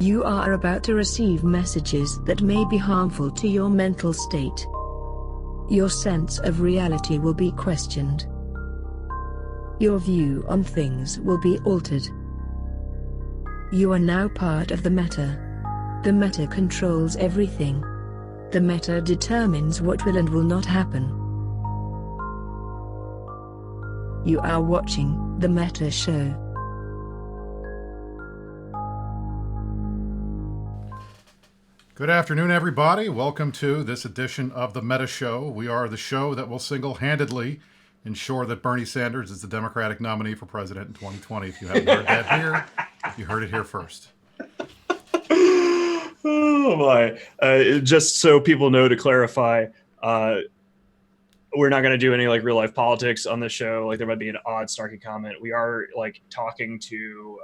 You are about to receive messages that may be harmful to your mental state. Your sense of reality will be questioned. Your view on things will be altered. You are now part of the meta. The meta controls everything. The meta determines what will and will not happen. You are watching the Meta Show. Good afternoon, everybody. Welcome to this edition of the Meta Show. We are the show that will single-handedly ensure that Bernie Sanders is the Democratic nominee for president in 2020. If you haven't heard that here, you heard it here first. Oh my! Just so people know, to clarify, we're not going to do any real life politics on this show. There might be an odd, snarky comment. We are talking to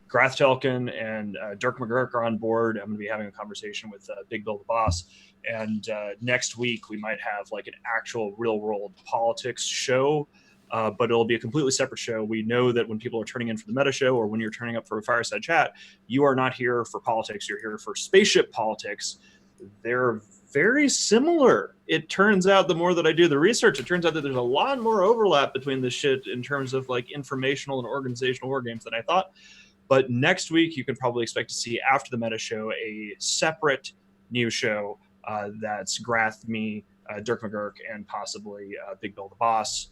Grath Telkin and Dirk McGurk are on board. I'm going to be having a conversation with Big Bill the Boss, and next week we might have an actual real world politics show. But it'll be a completely separate show. We know that when people are turning in for the Meta Show, or when you're turning up for a fireside chat, you are not here for politics. You're here for spaceship politics. They're very similar. It turns out, the more that I do the research, it turns out that there's a lot more overlap between this shit in terms of informational and organizational war games than I thought. But next week, you can probably expect to see, after the Meta Show, a separate new show that's Grath, me, Dirk McGurk, and possibly Big Bill the Boss.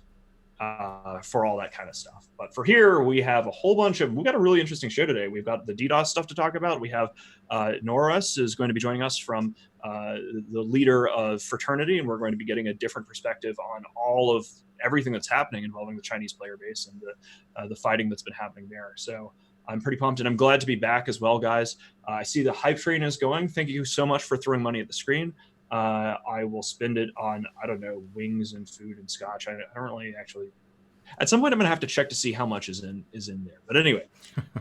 For all that kind of stuff. But for here, we have a whole bunch of, we've got a really interesting show today. We've got the DDoS stuff to talk about. We have Noras is going to be joining us from the leader of Fraternity, and we're going to be getting a different perspective on all of everything that's happening involving the Chinese player base and the fighting that's been happening there. So I'm pretty pumped, and I'm glad to be back as well, guys. I see the hype train is going. Thank you so much for throwing money at the screen. I will spend it on, I don't know, wings and food and scotch. I don't really actually. At some point, I'm gonna have to check to see how much is in there. But anyway,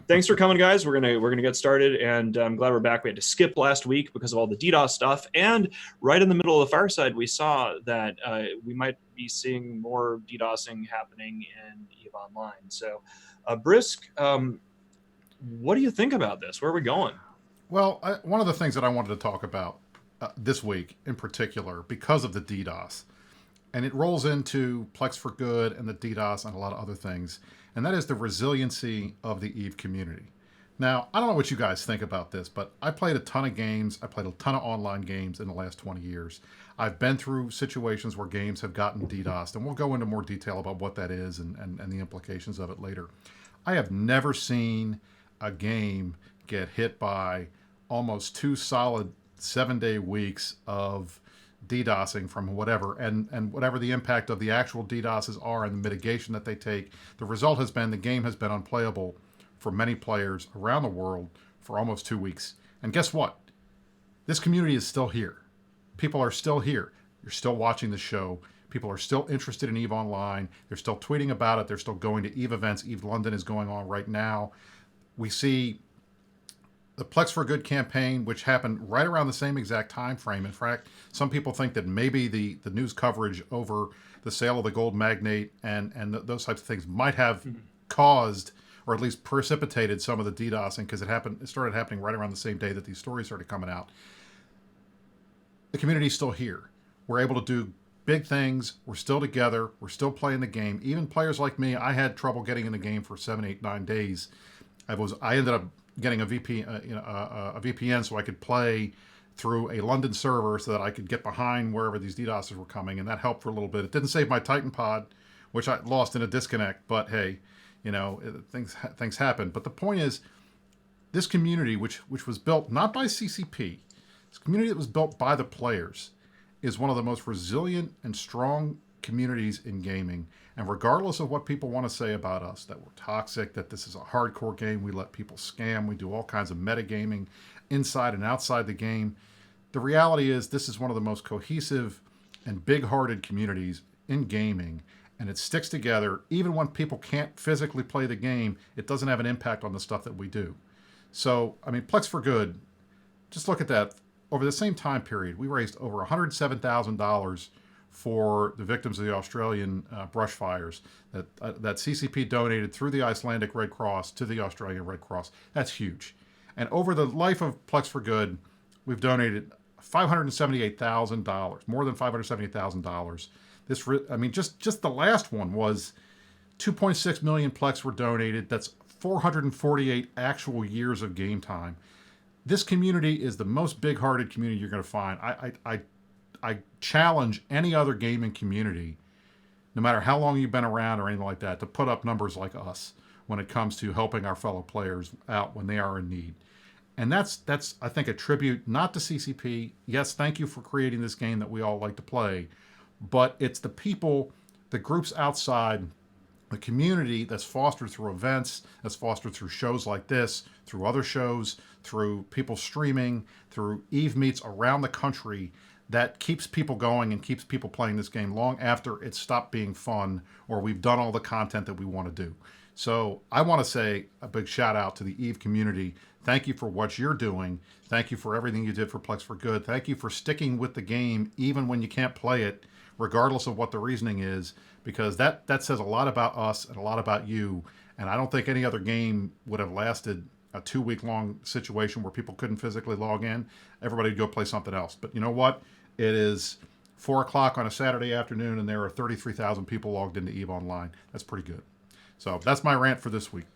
thanks for coming, guys. We're gonna get started, and I'm glad we're back. We had to skip last week because of all the DDoS stuff, and right in the middle of the fireside, we saw that we might be seeing more DDoSing happening in EVE Online. So, Brisk, what do you think about this? Where are we going? Well, one of the things that I wanted to talk about this week in particular, because of the DDoS, and it rolls into Plex for Good and the DDoS and a lot of other things, and that is the resiliency of the EVE community. Now, I don't know what you guys think about this, but I played a ton of games. I played a ton of online games in the last 20 years. I've been through situations where games have gotten DDoSed, and we'll go into more detail about what that is and the implications of it later. I have never seen a game get hit by almost 2 solid 7-day weeks of DDoSing from whatever, and whatever the impact of the actual DDoSes are and the mitigation that they take. The result has been the game has been unplayable for many players around the world for almost 2 weeks. And guess what? This community is still here. People are still here. You're still watching the show. People are still interested in EVE Online. They're still tweeting about it. They're still going to EVE events. EVE London is going on right now. We see the Plex for Good campaign, which happened right around the same exact time frame. In fact, some people think that maybe the news coverage over the sale of the gold magnate and those types of things might have caused, or at least precipitated, some of the DDoSing, because it started happening right around the same day that these stories started coming out. The community's still here. We're able to do big things. We're still together. We're still playing the game. Even players like me, I had trouble getting in the game for 7, 8, 9 days. I ended up getting a VPN so I could play through a London server so that I could get behind wherever these DDoSes were coming, and that helped for a little bit. It didn't save my Titan pod, which I lost in a disconnect, but hey, things happen. But the point is, this community, which was built not by CCP, this community that was built by the players, is one of the most resilient and strong communities in gaming. And regardless of what people want to say about us, that we're toxic, that this is a hardcore game, we let people scam, we do all kinds of metagaming inside and outside the game, the reality is this is one of the most cohesive and big-hearted communities in gaming, and it sticks together. Even when people can't physically play the game, it doesn't have an impact on the stuff that we do. So, I mean, Plex for Good, just look at that. Over the same time period, we raised over $107,000 for the victims of the Australian brush fires that CCP donated through the Icelandic Red Cross to the Australian Red Cross. That's huge. And over the life of Plex for Good, we've donated $578,000, more than $578,000. I mean, just the last one was 2.6 million Plex were donated. That's 448 actual years of game time. This community is the most big-hearted community you're going to find. I challenge any other gaming community, no matter how long you've been around or anything like that, to put up numbers like us when it comes to helping our fellow players out when they are in need. And that's I think a tribute not to CCP. Yes, thank you for creating this game that we all like to play, but it's the people, the groups outside, the community that's fostered through events, that's fostered through shows like this, through other shows, through people streaming, through Eve meets around the country, that keeps people going and keeps people playing this game long after it's stopped being fun or we've done all the content that we want to do. So I want to say a big shout out to the Eve community. Thank you for what you're doing. Thank you for everything you did for Plex for Good. Thank you for sticking with the game even when you can't play it, regardless of what the reasoning is, because that says a lot about us and a lot about you. And I don't think any other game would have lasted a 2-week long situation where people couldn't physically log in. Everybody would go play something else. But you know what? It is 4 o'clock on a Saturday afternoon and there are 33,000 people logged into EVE Online. That's pretty good. So that's my rant for this week.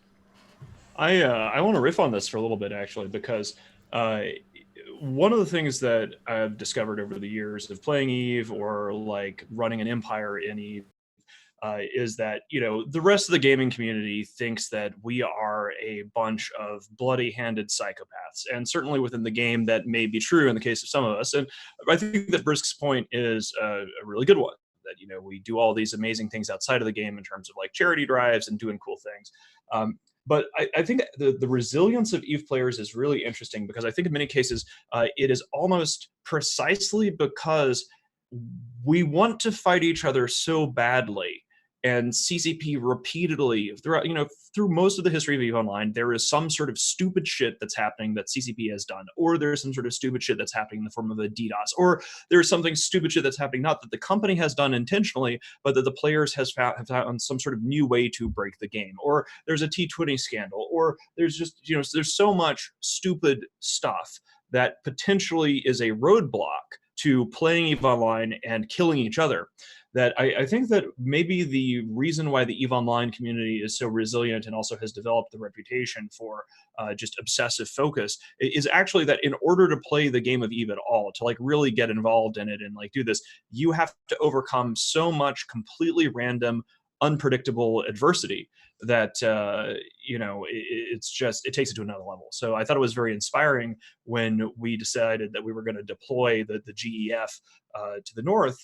I want to riff on this for a little bit, actually, because one of the things that I've discovered over the years of playing EVE or like running an empire in EVE is that, you know, the rest of the gaming community thinks that we are a bunch of bloody-handed psychopaths. And certainly within the game, that may be true in the case of some of us. And I think that Brisk's point is a really good one. That, you know, we do all these amazing things outside of the game in terms of like charity drives and doing cool things. But I think the resilience of EVE players is really interesting because I think in many cases it is almost precisely because we want to fight each other so badly. And CCP repeatedly, throughout, you know, through most of the history of EVE Online, there is some sort of stupid shit that's happening that CCP has done, or there's some sort of stupid shit that's happening in the form of a DDoS, or there's something stupid shit that's happening not that the company has done intentionally, but that the players have found some sort of new way to break the game, or there's a T20 scandal, or there's just, you know, there's so much stupid stuff that potentially is a roadblock to playing EVE Online and killing each other. That I think that maybe the reason why the EVE Online community is so resilient and also has developed the reputation for just obsessive focus is actually that in order to play the game of EVE at all, to like really get involved in it and like do this, you have to overcome so much completely random, unpredictable adversity that you know, it's just, it takes it to another level. So I thought it was very inspiring when we decided that we were going to deploy the GEF to the north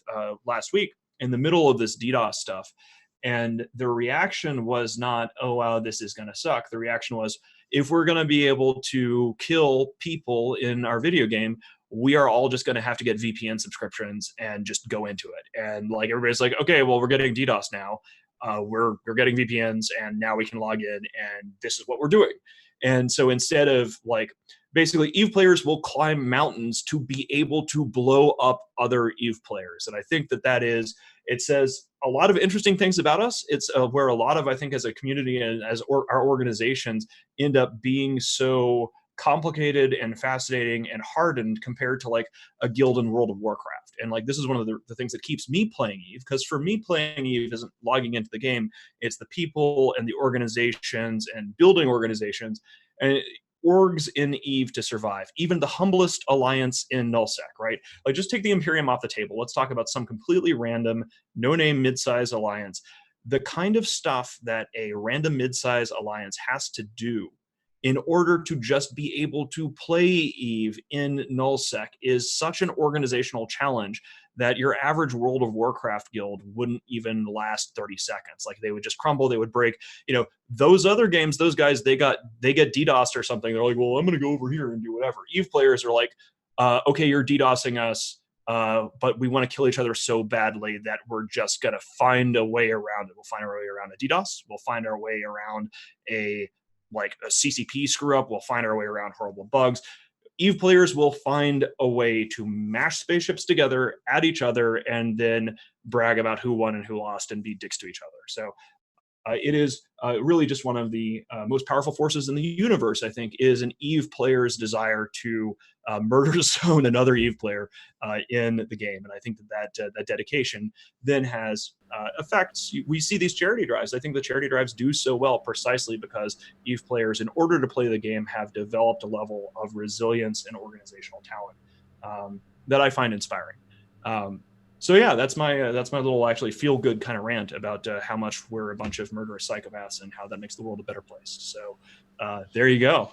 last week in the middle of this DDoS stuff. And the reaction was not, oh, wow, this is going to suck. The reaction was, if we're going to be able to kill people in our video game, we are all just going to have to get VPN subscriptions and just go into it. And like, everybody's like, okay, well, we're getting DDoS now. We're getting VPNs and now we can log in and this is what we're doing. And so instead of like, basically EVE players will climb mountains to be able to blow up other EVE players. And I think that that is, it says a lot of interesting things about us. It's where a lot of, I think, as a community and as our organizations end up being so complicated and fascinating and hardened compared to like a guild in World of Warcraft. And like, this is one of the things that keeps me playing EVE, because for me, playing EVE isn't logging into the game. It's the people and the organizations and building organizations and orgs in EVE to survive, even the humblest alliance in nullsec, right? Like, just take the Imperium off the table. Let's talk about some completely random, no-name mid-size alliance. The kind of stuff that a random mid-size alliance has to do in order to just be able to play EVE in nullsec is such an organizational challenge that your average World of Warcraft guild wouldn't even last 30 seconds. Like, they would just crumble, they would break. You know, those other games, those guys, they get DDoSed or something. They're like, well, I'm going to go over here and do whatever. EVE players are like, okay, you're DDoSing us, but we want to kill each other so badly that we're just going to find a way around it. We'll find our way around a DDoS. We'll find our way around a CCP screw up. We'll find our way around horrible bugs. EVE players will find a way to mash spaceships together at each other and then brag about who won and who lost and be dicks to each other. So it is really just one of the most powerful forces in the universe, I think, is an EVE player's desire to murder zone another EVE player in the game. And I think that dedication then has effects. We see these charity drives. I think the charity drives do so well precisely because EVE players, in order to play the game, have developed a level of resilience and organizational talent that I find inspiring. So yeah, that's my little actually feel good kind of rant about how much we're a bunch of murderous psychopaths and how that makes the world a better place. So there you go.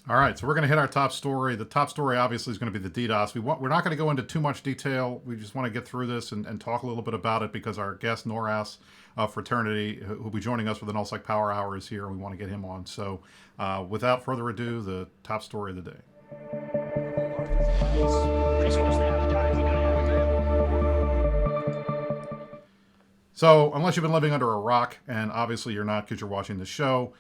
All right, so we're going to hit our top story. The top story obviously is going to be the DDoS. We're not going to go into too much detail. We just want to get through this and talk a little bit about it because our guest Noras Fraternity, who will be joining us for the NullSec Power Hour, is here, and we want to get him on. So without further ado, the top story of the day. So, unless you've been living under a rock, and obviously you're not because you're watching the show,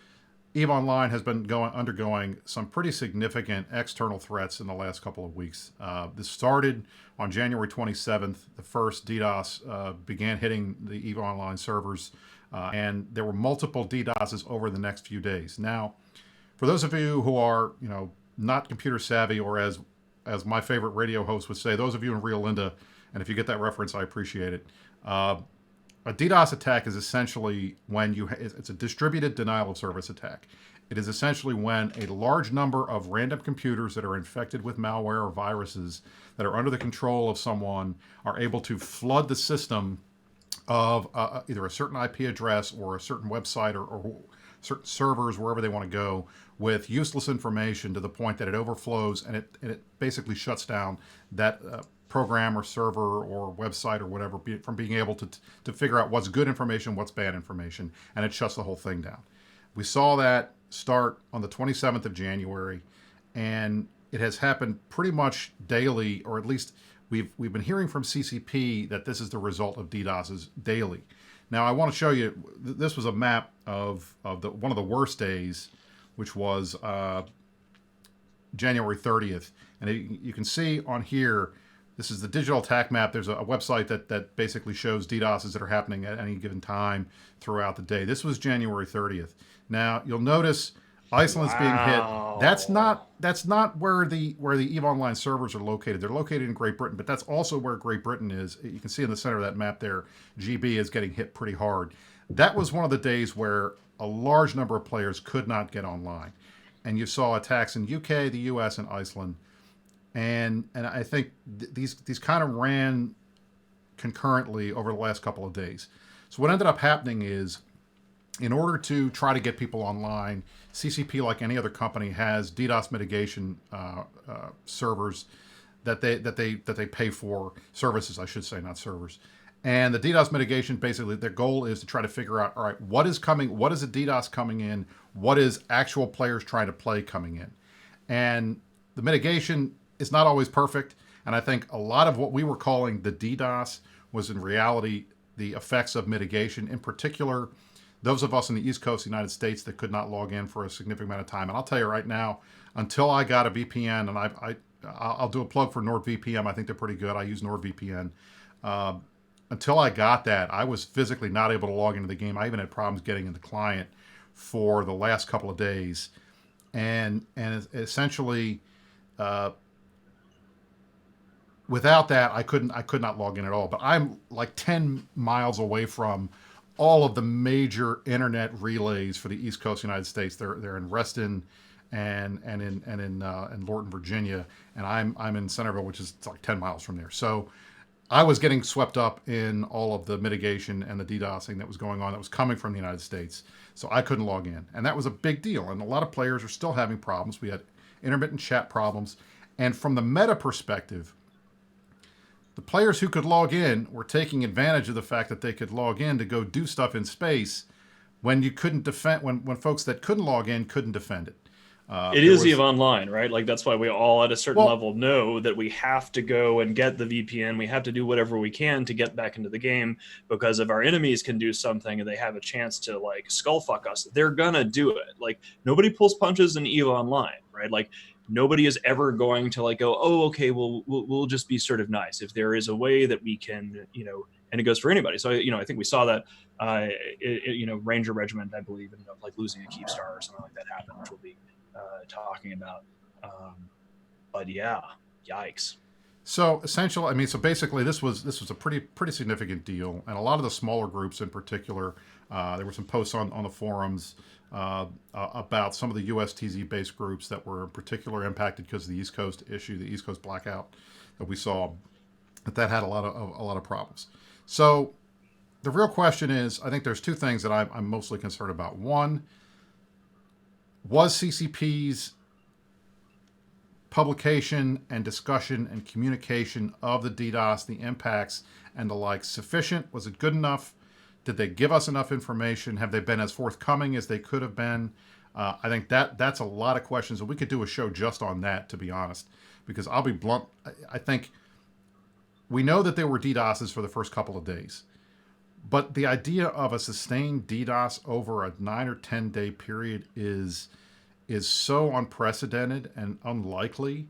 EVE Online has been undergoing some pretty significant external threats in the last couple of weeks. This started on January 27th. The first DDoS began hitting the EVE Online servers, and there were multiple DDoSes over the next few days. Now, for those of you who are, not computer savvy, or as my favorite radio host would say, those of you in Rio Linda, and if you get that reference, I appreciate it. A DDoS attack is essentially when it's a distributed denial of service attack. It is essentially when a large number of random computers that are infected with malware or viruses that are under the control of someone are able to flood the system of either a certain IP address or a certain website or certain servers, wherever they want to go, with useless information to the point that it overflows and it basically shuts down that program or server or website or whatever from being able to figure out what's good information, what's bad information, and it shuts the whole thing down. We saw that start on the 27th of January, and it has happened pretty much daily, or at least we've been hearing from CCP that this is the result of DDoSes daily. Now, I want to show you, this was a map of one of the worst days, which was January 30th. And you can see on here, this is the digital attack map. There's a website that basically shows DDoSes that are happening at any given time throughout the day. This was January 30th. Now, you'll notice Iceland's being hit. That's not where the EVE Online servers are located. They're located in Great Britain, but that's also where Great Britain is. You can see in the center of that map there, GB is getting hit pretty hard. That was one of the days where a large number of players could not get online. And you saw attacks in UK, the US, and Iceland. And I think these kind of ran concurrently over the last couple of days. So what ended up happening is, in order to try to get people online, CCP, like any other company, has DDoS mitigation servers that they pay for, services, I should say, not servers. And the DDoS mitigation, basically, their goal is to try to figure out, all right, what is coming, what is a DDoS coming in, what is actual players trying to play coming in. And the mitigation is not always perfect, and I think a lot of what we were calling the DDoS was in reality the effects of mitigation. In particular, those of us in the East Coast of the United States that could not log in for a significant amount of time. And I'll tell you right now, until I got a VPN, and I'll do a plug for NordVPN. I think they're pretty good. I use NordVPN. Until I got that, I was physically not able to log into the game. I even had problems getting into the client for the last couple of days, and essentially. Without that, I could not log in at all. But I'm like 10 miles away from all of the major internet relays for the East Coast of the United States. They're in Reston and in Lorton, Virginia, and I'm in Centerville, which is like 10 miles from there. So I was getting swept up in all of the mitigation and the DDoSing that was going on that was coming from the United States. So I couldn't log in, and that was a big deal. And a lot of players are still having problems. We had intermittent chat problems, and from the meta perspective, the players who could log in were taking advantage of the fact that they could log in to go do stuff in space when you couldn't defend, when folks that couldn't log in couldn't defend it. It is EVE Online, right? Like, that's why we all at a certain level know that we have to go and get the VPN. We have to do whatever we can to get back into the game, because if our enemies can do something and they have a chance to like skull fuck us, they're gonna do it. Like, nobody pulls punches in EVE Online, right? Like, nobody is ever going to like go, oh, okay, we'll just be sort of nice. If there is a way that we can, and it goes for anybody. So, I think we saw that, Ranger Regiment, I believe, ended up like losing a Keep Star or something like that happened, which we'll be talking about. But yeah, yikes. So essentially, I mean, so basically, this was a pretty significant deal, and a lot of the smaller groups in particular. There were some posts on the forums about some of the USTZ based groups that were in particular impacted because of the East Coast issue, the East Coast blackout that we saw. That had a lot of problems. So the real question is, I think there's two things that I'm mostly concerned about. One, was CCP's publication and discussion and communication of the DDoS, the impacts, and the like sufficient? Was it good enough? Did they give us enough information? Have they been as forthcoming as they could have been? I think that's a lot of questions, and we could do a show just on that, to be honest, because I'll be blunt. I think we know that there were DDoSes for the first couple of days, but the idea of a sustained DDoS over a 9 or 10 day period is so unprecedented and unlikely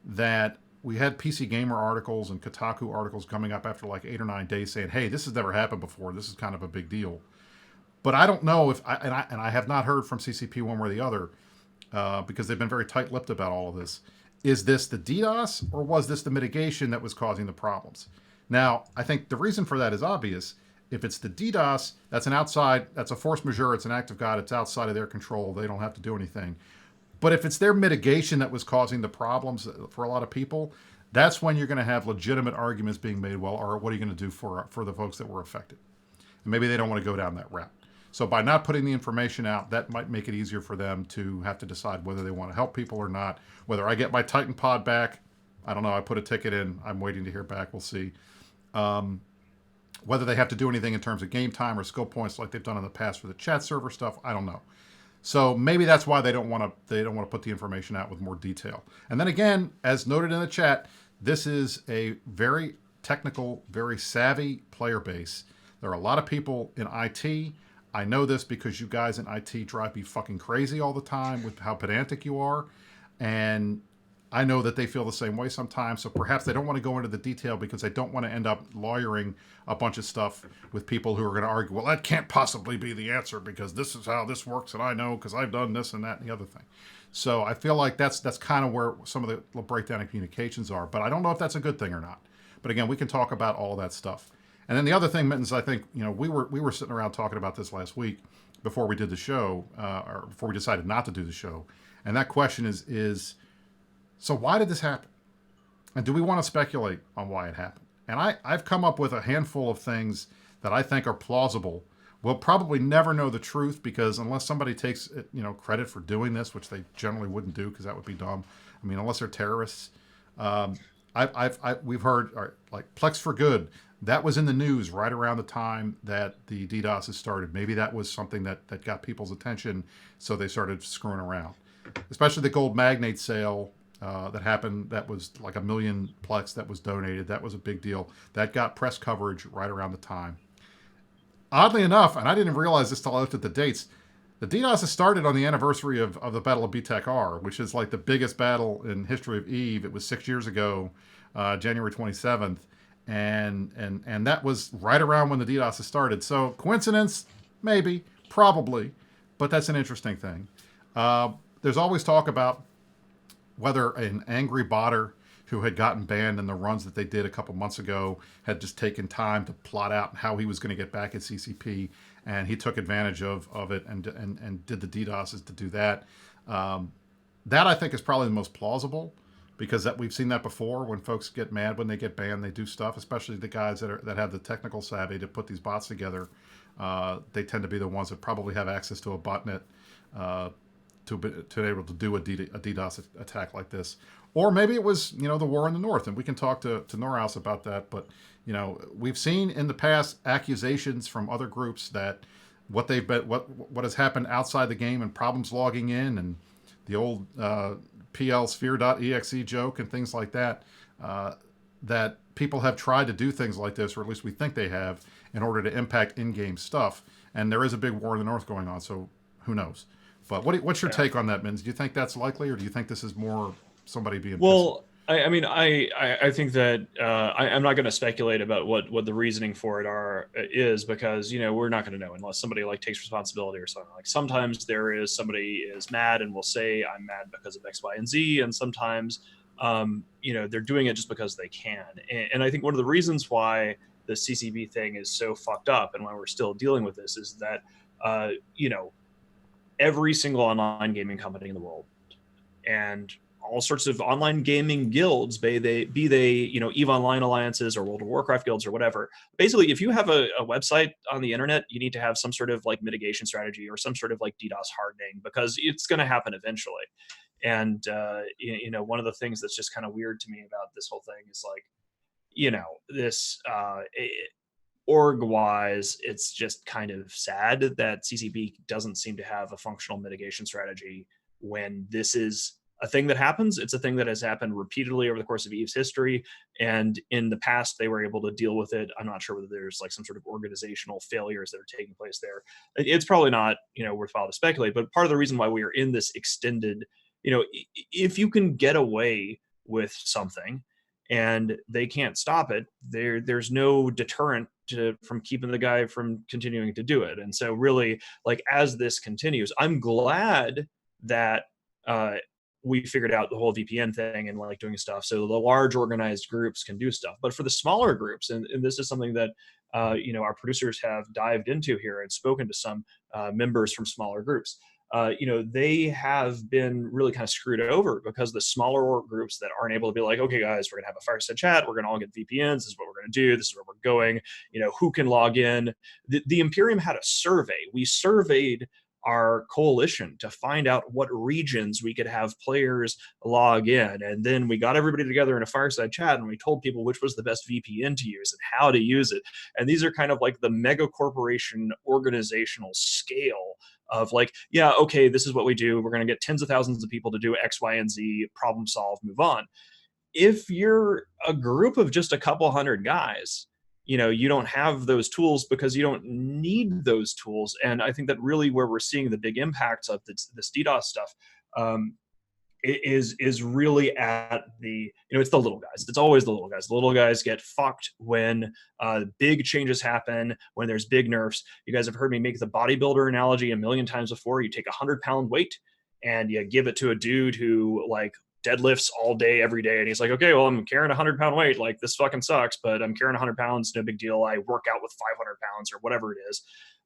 that we had PC Gamer articles and Kotaku articles coming up after like 8 or 9 days saying, hey, this has never happened before. This is kind of a big deal. But I don't know if I have not heard from CCP one way or the other because they've been very tight-lipped about all of this. Is this the DDoS or was this the mitigation that was causing the problems? Now, I think the reason for that is obvious. If it's the DDoS, that's a force majeure, it's an act of God, it's outside of their control. They don't have to do anything. But if it's their mitigation that was causing the problems for a lot of people, that's when you're going to have legitimate arguments being made. Well, or what are you going to do for the folks that were affected? And maybe they don't want to go down that route. So by not putting the information out, that might make it easier for them to have to decide whether they want to help people or not. Whether I get my Titan pod back, I don't know. I put a ticket in. I'm waiting to hear back. We'll see. Whether they have to do anything in terms of game time or skill points like they've done in the past for the chat server stuff, I don't know. So maybe that's why they don't want to put the information out with more detail. And then again, as noted in the chat, this is a very technical, very savvy player base. There are a lot of people in IT. I know this because you guys in IT drive me fucking crazy all the time with how pedantic you are. And I know that they feel the same way sometimes, so perhaps they don't want to go into the detail because they don't want to end up lawyering a bunch of stuff with people who are going to argue, well, that can't possibly be the answer because this is how this works, and I know because I've done this and that and the other thing. So I feel like that's kind of where some of the breakdown in communications are, but I don't know if that's a good thing or not. But again, we can talk about all of that stuff. And then the other thing, Mittens, I think, we were sitting around talking about this last week before we did the show, or before we decided not to do the show. And that question is so why did this happen? And do we want to speculate on why it happened? And I've come up with a handful of things that I think are plausible. We'll probably never know the truth because unless somebody takes credit for doing this, which they generally wouldn't do because that would be dumb. I mean, unless they're terrorists. We've heard like Plex for Good. That was in the news right around the time that the DDoS started. Maybe that was something that got people's attention, so they started screwing around. Especially the gold magnate sale that happened, that was like 1 million Plex that was donated. That was a big deal. That got press coverage right around the time. Oddly enough, and I didn't realize this till I looked at the dates, the DDoS has started on the anniversary of the Battle of BTEC-R, which is like the biggest battle in history of EVE. It was 6 years ago, January 27th. And that was right around when the DDoS has started. So coincidence? Maybe. Probably. But that's an interesting thing. There's always talk about whether an angry botter who had gotten banned in the runs that they did a couple months ago had just taken time to plot out how he was going to get back at CCP, and he took advantage of it and did the DDoSes to do that. That I think is probably the most plausible, because we've seen that before. When folks get mad when they get banned, they do stuff, especially the guys that have the technical savvy to put these bots together. They tend to be the ones that probably have access to a botnet to be able to do a DDoS attack like this. Or maybe it was, the war in the north, and we can talk to Noras about that. But, we've seen in the past accusations from other groups that what has happened outside the game and problems logging in and the old PL sphere.exe joke and things like that, that people have tried to do things like this, or at least we think they have, in order to impact in-game stuff. And there is a big war in the north going on, so who knows? But what's your take on that, Mins? Do you think that's likely, or do you think this is more somebody being pissed? Well, I mean, I think that I'm not going to speculate about what the reasoning for it is, because we're not going to know unless somebody like takes responsibility or something. Like sometimes somebody is mad and will say I'm mad because of X, Y, and Z, and sometimes they're doing it just because they can. And I think one of the reasons why the CCP thing is so fucked up and why we're still dealing with this is that every single online gaming company in the world and all sorts of online gaming guilds, be they EVE Online alliances or World of Warcraft guilds or whatever. Basically, if you have a website on the internet, you need to have some sort of like mitigation strategy or some sort of like DDoS hardening, because it's going to happen eventually. And one of the things that's just kind of weird to me about this whole thing is like, this org wise, it's just kind of sad that CCP doesn't seem to have a functional mitigation strategy when this is a thing that happens. It's a thing that has happened repeatedly over the course of EVE's history, and in the past they were able to deal with it. I'm not sure whether there's like some sort of organizational failures that are taking place there. It's probably not worthwhile to speculate, but part of the reason why we are in this extended, if you can get away with something and they can't stop it, there's no deterrent from keeping the guy from continuing to do it. And so really, like, as this continues, I'm glad that we figured out the whole VPN thing and like doing stuff so the large organized groups can do stuff. But for the smaller groups, and this is something that our producers have dived into here and spoken to some members from smaller groups, they have been really kind of screwed over, because the smaller groups that aren't able to be like, okay guys, we're gonna have a fireside chat, we're gonna all get VPNs, this is what we're gonna do, this is where we're going, who can log in. The Imperium had a survey. We surveyed our coalition to find out what regions we could have players log in, and then we got everybody together in a fireside chat and we told people which was the best VPN to use and how to use it. And these are kind of like the mega corporation organizational scale of like, yeah, okay, this is what we do, we're going to get tens of thousands of people to do X, Y, and Z, problem solve, move on. If you're a group of just a couple hundred guys, you don't have those tools because you don't need those tools. And I think that really where we're seeing the big impacts of this DDoS stuff is really at the, it's the little guys. It's always the little guys. The little guys get fucked when big changes happen, when there's big nerfs. You guys have heard me make the bodybuilder analogy a million times before. You take 100-pound weight and you give it to a dude who like deadlifts all day, every day. And he's like, okay, well, I'm carrying 100-pound weight. Like, this fucking sucks, but I'm carrying 100 pounds. No big deal. I work out with 500 pounds or whatever it is.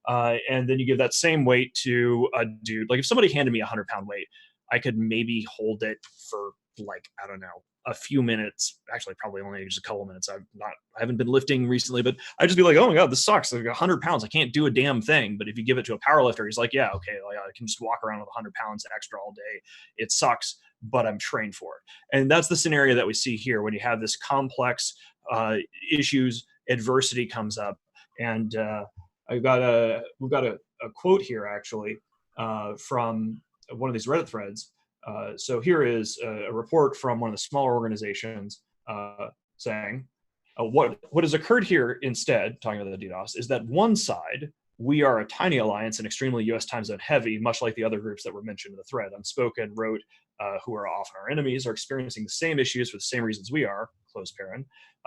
And then you give that same weight to a dude. Like, if somebody handed me 100-pound weight, I could maybe hold it for like, I don't know, a few minutes. Actually, probably only just a couple of minutes. I haven't been lifting recently, but I'd just be like, oh my God, this sucks. Like 100 pounds, I can't do a damn thing. But if you give it to a power lifter, he's like, yeah, okay, like, I can just walk around with 100 pounds extra all day. It sucks, but I'm trained for it. And that's the scenario that we see here when you have this complex issues, adversity comes up. And we've got a quote here actually from one of these Reddit threads. So here is a report from one of the smaller organizations saying, what has occurred here instead, talking about the DDoS, is that one side, we are a tiny alliance and extremely US time zone heavy, much like the other groups that were mentioned in the thread. Unspoken wrote, who are often our enemies, are experiencing the same issues for the same reasons we are, close paren.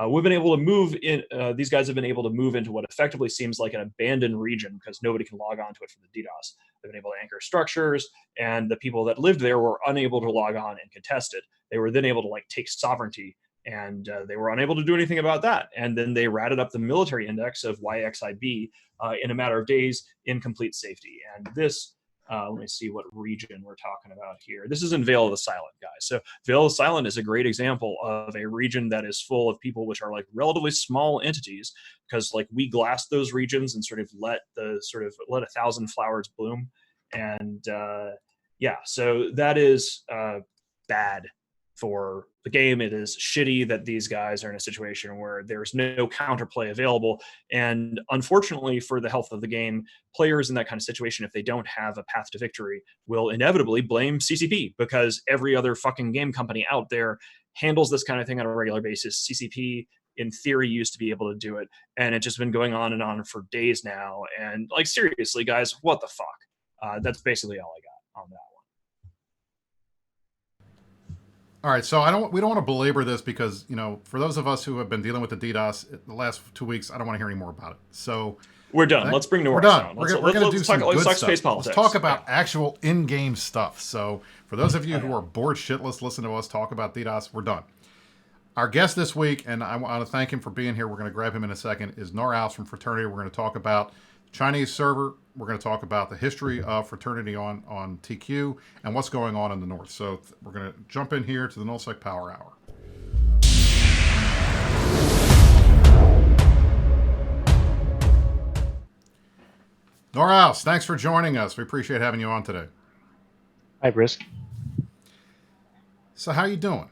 We've been able to move in, these guys have been able to move into what effectively seems like an abandoned region because nobody can log on to it from the DDoS. They've been able to anchor structures, and the people that lived there were unable to log on and contest it. They were then able to like take sovereignty, and they were unable to do anything about that. And then they ratted up the military index of YXIB in a matter of days in complete safety. And this, let me see what region we're talking about here. This is in Vale of the Silent, guys. So Vale of the Silent is a great example of a region that is full of people which are like relatively small entities, because like we glassed those regions and sort of let 1,000 flowers bloom. And yeah, so that is bad for the game. It is shitty that these guys are in a situation where there's no counterplay available. And unfortunately for the health of the game, players in that kind of situation, if they don't have a path to victory, will inevitably blame CCP, because every other fucking game company out there handles this kind of thing on a regular basis. CCP, in theory, used to be able to do it. And it's just been going on and on for days now. And like, seriously, guys, what the fuck? That's basically all I got on that one. All right, so we don't want to belabor this because, for those of us who have been dealing with the DDoS the last 2 weeks, I don't want to hear any more about it. So we're done. Let's bring Noras we're done. on. We're going to do some good space stuff. politics. Let's talk about actual in-game stuff. So for those of you who are bored shitless, listen to us talk about DDoS. We're done. Our guest this week, and I want to thank him for being here. We're going to grab him in a second. Is Noras from Fraternity. We're going to talk about Chinese server. We're going to talk about the history of fraternity on TQ and what's going on in the North. So we're going to jump in here to the NullSec Power Hour. Noras, thanks for joining us. We appreciate having you on today. Hi, Brisk. So how you doing?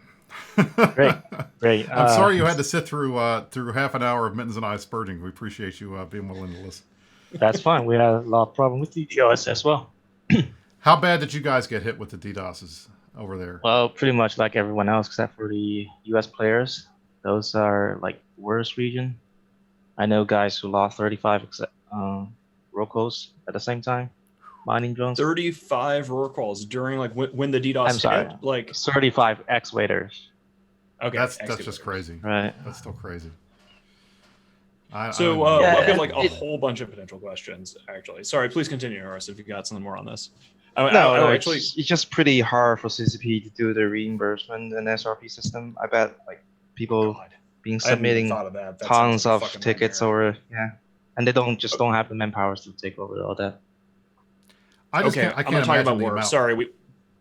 Great. I'm sorry you had to sit through half an hour of Mittens and I spurging. We appreciate you being willing to listen. That's fine. We had a lot of problem with the DDoS as well. How bad did you guys get hit with the DDoSs over there? Well, pretty much like everyone else, except for the US players. Those are like worst region. I know guys who lost 35 rocals at the same time, mining drones. 35 rorquals during like when the DDoS I'm sorry, hit, like 35 X-waiters. Okay, that's just crazy. Right. That's still crazy. I've got like a whole bunch of potential questions, actually. Sorry, please continue, Noras, if you got something more on this. Actually, it's just pretty hard for CCP to do the reimbursement and SRP system. I bet like people being submitting tons of tickets over, and they don't have the manpower to take over all that. I can't I'm not talking about war. Amount. Sorry,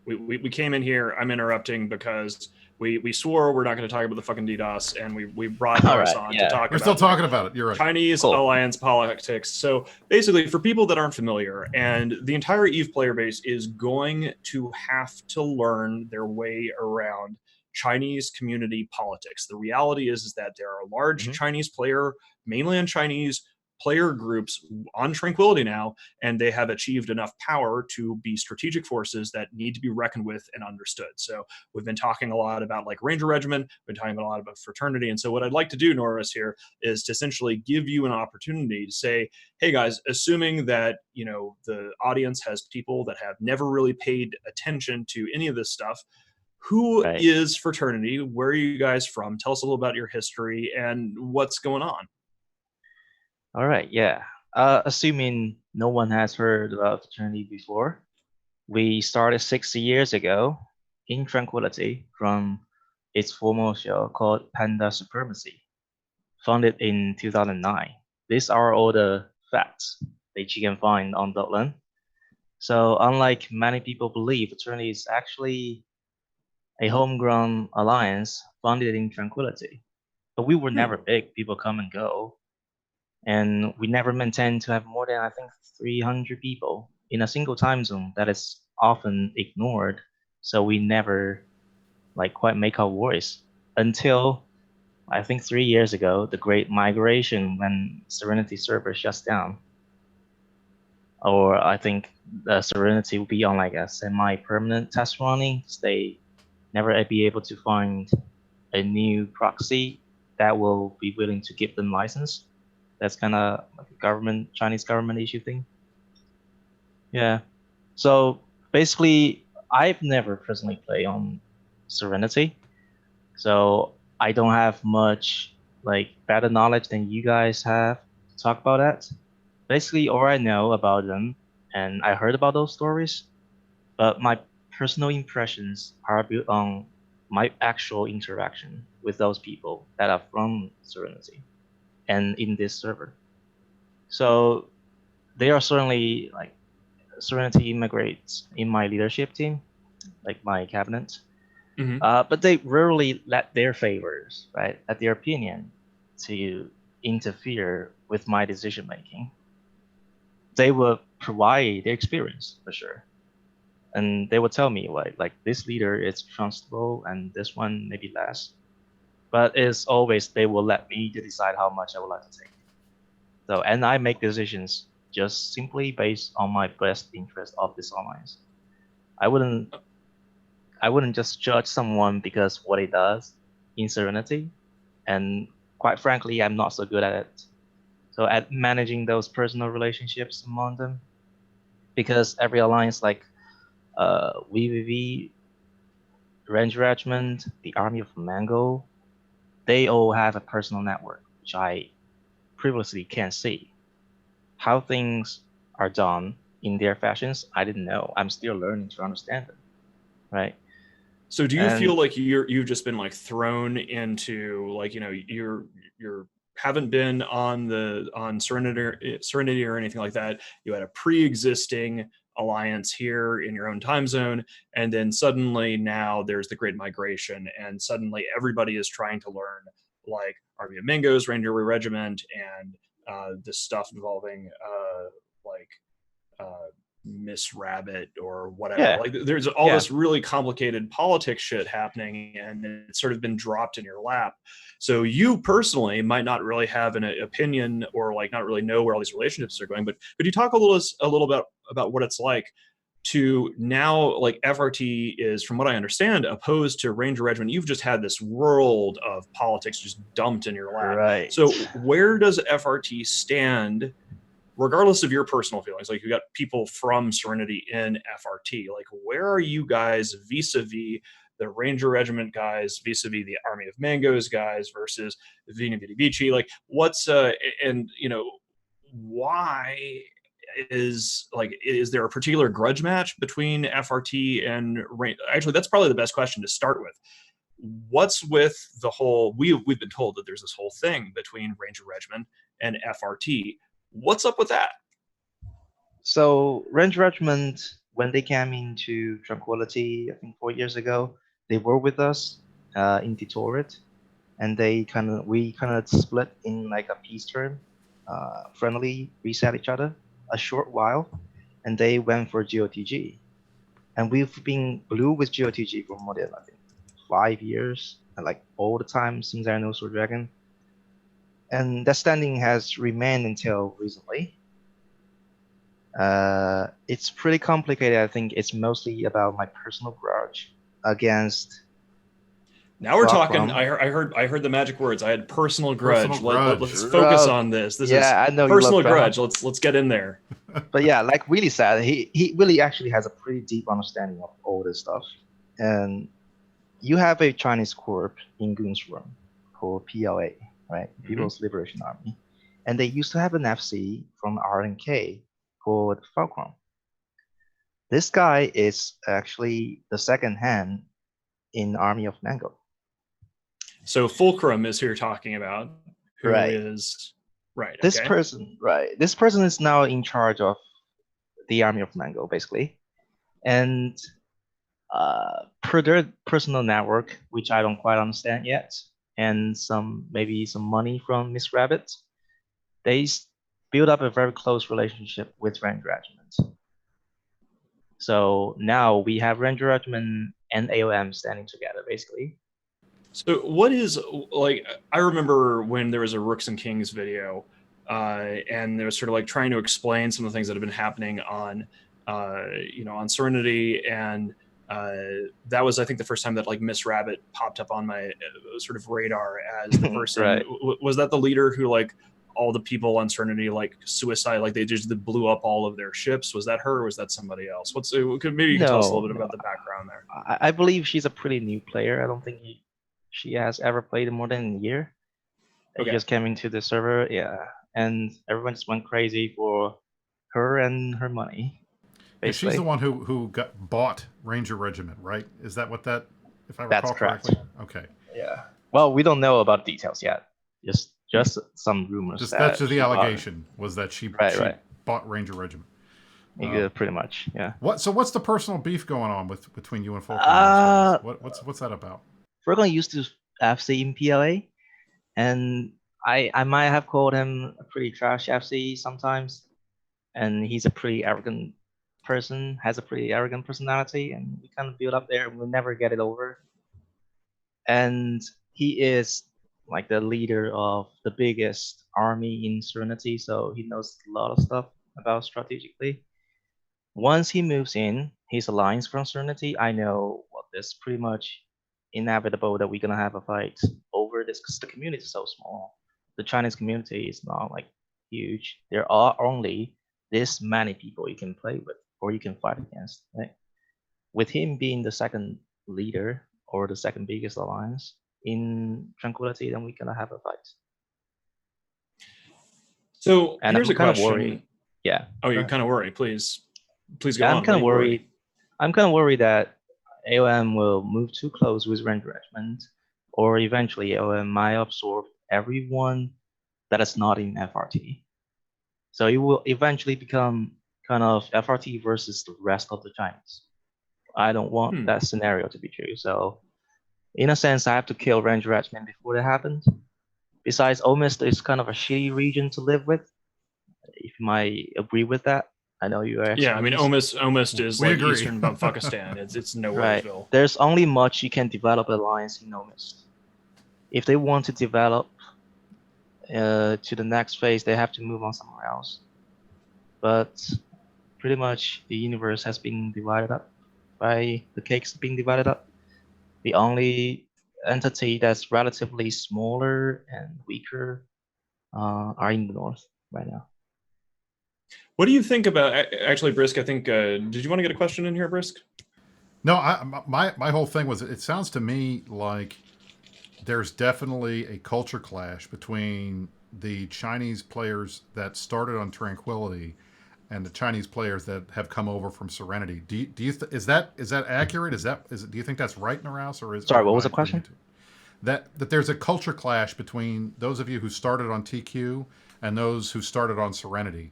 we came in here. I'm interrupting because we swore we're not going to talk about the fucking DDoS, and we brought Noras on to talk about it. We're still talking about it. You're right. Chinese alliance politics. So basically, for people that aren't familiar, and the entire EVE player base is going to have to learn their way around Chinese community politics. The reality is that there are large Chinese mainland Chinese player groups on Tranquility now, and they have achieved enough power to be strategic forces that need to be reckoned with and understood. So we've been talking a lot about like Ranger Regiment, we've been talking a lot about fraternity. And so what I'd like to do, Noras, here is to essentially give you an opportunity to say, hey guys, assuming that, the audience has people that have never really paid attention to any of this stuff, who is fraternity? Where are you guys from? Tell us a little about your history and what's going on. All right, assuming no one has heard about fraternity before, we started 60 years ago in Tranquility from its former show called Panda Supremacy, founded in 2009. These are all the facts that you can find on Dotland. So unlike many people believe, fraternity is actually a homegrown alliance founded in Tranquility. But we were never big. People come and go. And we never maintained to have more than, I think, 300 people in a single time zone that is often ignored. So we never quite make our voice until, I think, 3 years ago, the Great Migration, when Serenity server shuts down. Or I think the Serenity will be on like a semi-permanent test running. They never be able to find a new proxy that will be willing to give them license. That's kind of like a Chinese government issue thing. Yeah. So basically, I've never personally played on Serenity. So I don't have much better knowledge than you guys have to talk about that. Basically, all I know about them, and I heard about those stories, but my personal impressions are built on my actual interaction with those people that are from Serenity and in this server. So they are certainly Serenity immigrates in my leadership team, like my cabinet. But they rarely let their favors, let their opinion to interfere with my decision making. They will provide their experience for sure. And they will tell me like this leader is trustable and this one maybe less. But it's always they will let me to decide how much I would like to take. So, and I make decisions just simply based on my best interest of this alliance. I wouldn't just judge someone because what he does in Serenity, and quite frankly, I'm not so good at it. So at managing those personal relationships among them, because every alliance VVV, Ranger Regiment, the Army of Mango, they all have a personal network, which I previously can't see. How things are done in their fashions, I didn't know. I'm still learning to understand them, right? So do you feel like you've just been like thrown into like, you know, you're haven't been on Serenity or anything like that. You had a pre-existing alliance here in your own time zone, and then suddenly now there's the Great Migration, and suddenly everybody is trying to learn like Army of Mingo's Ranger Regiment and this stuff involving like uh, Miss Rabbit or whatever. Yeah, Like there's all yeah. this really complicated politics shit happening, and it's sort of been dropped in your lap. So you personally might not really have an opinion or like not really know where all these relationships are going. But could you talk a little bit about what it's like to now, like FRT is, from what I understand, opposed to Ranger Regiment. You've just had this world of politics just dumped in your lap. Right. So where does FRT stand, regardless of your personal feelings? Like, you got people from Serenity in FRT. Like, where are you guys vis-a-vis the Ranger Regiment guys, vis-a-vis the Army of Mangoes guys versus Vini Vidi Vici? Like, what's and you know, why is there a particular grudge match between FRT and actually that's probably the best question to start with. What's with the whole, we've been told that there's this whole thing between Ranger Regiment and FRT. What's up with that? So Ranger Regiment, when they came into Tranquility, I think 4 years ago, they were with us in Detroit, and we kind of split in like a peace term, friendly, reset each other a short while, and they went for GOTG, and we've been blue with GOTG for more than I think 5 years, and like all the time since I know Sword Dragon, and that standing has remained until recently. It's pretty complicated. I think it's mostly about my personal grudge against. Now we're talking. I heard the magic words. I had personal grudge. Personal grudge. Let's focus on this. This is I know personal you love grudge. Let's get in there. But yeah, like Willie said, he really actually has a pretty deep understanding of all this stuff. And you have a Chinese corp in Goonsworm called PLA, right? People's Liberation Army, and they used to have an FC from RNK called Falcon. This guy is actually the second hand in Army of Mango. So Fulcrum is who you're talking about, who is right. This person, right? This person is now in charge of the Army of Mango, basically, and per their personal network, which I don't quite understand yet, and maybe some money from Miss Rabbit, they build up a very close relationship with Ranger Regiment. So now we have Ranger Regiment and AOM standing together, basically. So what is, like, I remember when there was a Rooks and Kings video, and they were sort of like trying to explain some of the things that have been happening on, on Serenity, and that was, I think, the first time that like Miss Rabbit popped up on my sort of radar as the person. Right. Was that the leader who, like, all the people on Serenity like suicide, like they just blew up all of their ships? Was that her, or was that somebody else? Maybe you can tell us a little bit about the background there. I believe she's a pretty new player. I don't think she has ever played more than a year. She just came into the server, and everyone just went crazy for her and her money. She's the one who bought Ranger Regiment, right? Is that what that, if I recall correctly? Okay. Yeah. Well, we don't know about details yet. Just some rumors. That's just the allegation was that she bought Ranger Regiment. Yeah, pretty much. Yeah. What's the personal beef going on between you and Fulcrum? What's that about? Fulcrum used to FC in PLA, and I might have called him a pretty trash FC sometimes, and he's a pretty arrogant person, has a pretty arrogant personality, and we kind of build up there and we'll never get it over. And he is like the leader of the biggest army in Serenity, so he knows a lot of stuff about strategically. Once he moves in his alliance from Serenity, I know it's pretty much inevitable that we're gonna have a fight over this because the community is so small. The Chinese community is not like huge. There are only this many people you can play with or you can fight against, right? with him being the second leader or the second biggest alliance in Tranquility, then we're gonna have a fight. So And here's I'm a kind of question. worried. Yeah. Oh, go you're ahead. kind of worried. Please go Yeah, on. I'm kind What of are you worried. I'm kind of worried that AOM will move too close with Ranger Regiment, or eventually AOM might absorb everyone that is not in FRT. So it will eventually become kind of FRT versus the rest of the Chinese. I don't want that scenario to be true. So in a sense, I have to kill Ranger Regiment before that happens. Besides, Omist is kind of a shitty region to live with. If you might agree with that. I know you are Yeah, I mean, extremist. Omist is We like agree. eastern Bumfuckistan. It's Right. Nowheresville. There's only much you can develop alliance in Omist. If they want to develop to the next phase, they have to move on somewhere else. But pretty much the universe has been divided up by the cakes being divided up. The only entity that's relatively smaller and weaker are in the north right now. What do you think about actually, Brisk? I think did you want to get a question in here, Brisk? No, my whole thing was, it sounds to me like there's definitely a culture clash between the Chinese players that started on Tranquility and the Chinese players that have come over from Serenity. Is that accurate? Do you think that's right, Noras, or is? Sorry, or what am was I the question? That there's a culture clash between those of you who started on TQ and those who started on Serenity.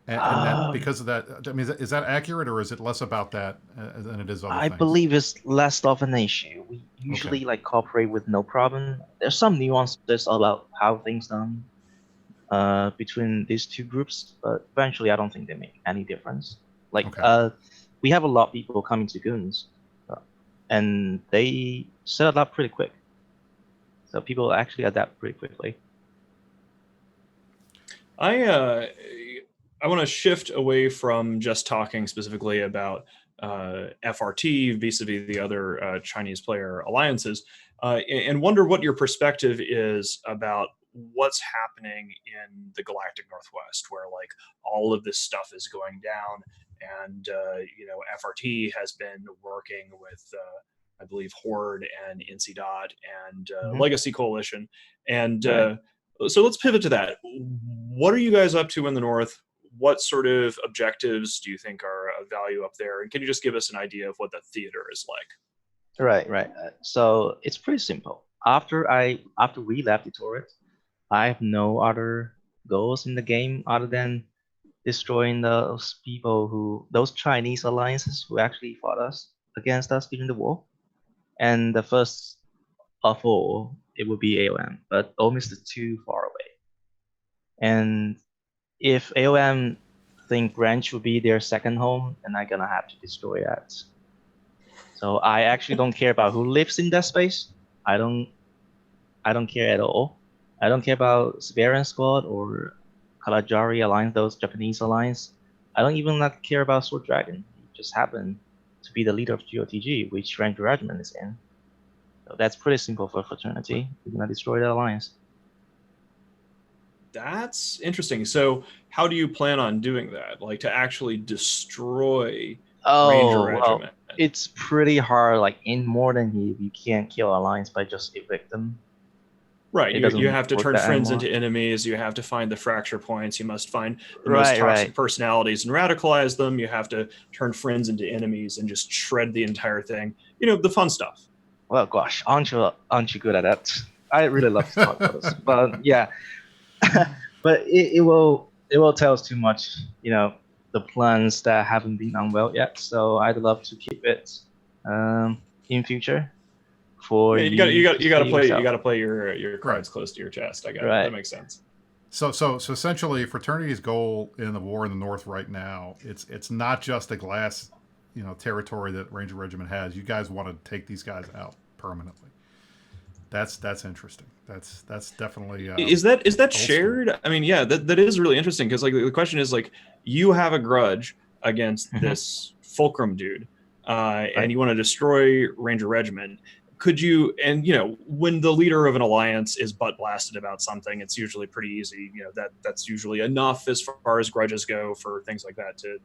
And that because of that, I mean, is that accurate, or is it less about that than it is other I things? believe it's less of an issue. We usually like cooperate with no problem. There's some nuances about how things done between these two groups, but eventually I don't think they make any difference. Like we have a lot of people coming to Goons, and they set it up pretty quick. So people actually adapt pretty quickly. I want to shift away from just talking specifically about FRT vis-a-vis the other Chinese player alliances, and wonder what your perspective is about what's happening in the Galactic Northwest, where like all of this stuff is going down, and FRT has been working with I believe Horde and NCDOT and Legacy Coalition, and so let's pivot to that. What are you guys up to in the North? What sort of objectives do you think are of value up there? And can you just give us an idea of what the theater is like? Right. So it's pretty simple. After we left the turret, I have no other goals in the game other than destroying those Chinese alliances who actually fought against us during the war. And the first of all, it would be AOM, but Omist is too far away. And if AOM think Branch would be their second home, then I'm gonna have to destroy that. So I actually don't care about who lives in that space. I don't care at all. I don't care about Siberian Squad or Kalajari Alliance, those Japanese alliance. I don't even care about Sword Dragon. He just happened to be the leader of GOTG, which Ranger Regiment is in. So that's pretty simple for Fraternity. We're gonna destroy the alliance. That's interesting. So how do you plan on doing that? Like to actually destroy Ranger Regiment? It's pretty hard. Like in Modern Eve, you can't kill alliance by just evict them. Right. You have to turn friends into enemies. You have to find the fracture points. You must find the most toxic personalities and radicalize them. You have to turn friends into enemies and just shred the entire thing. The fun stuff. Well, gosh, aren't you good at that? I really love to talk about this, but yeah. But it will tell us too much, the plans that haven't been unveiled yet. So I'd love to keep it in future. For you gotta play your cards close to your chest. I got it. That makes sense. So essentially, Fraternity's goal in the war in the North right now, it's not just the glass, territory that Ranger Regiment has. You guys want to take these guys out permanently. That's interesting. That's definitely is that shared? I mean, yeah, that is really interesting because like the question is like you have a grudge against this Fulcrum dude, and you want to destroy Ranger Regiment. Could you, and when the leader of an alliance is butt blasted about something, it's usually pretty easy. That's usually enough as far as grudges go for things like that to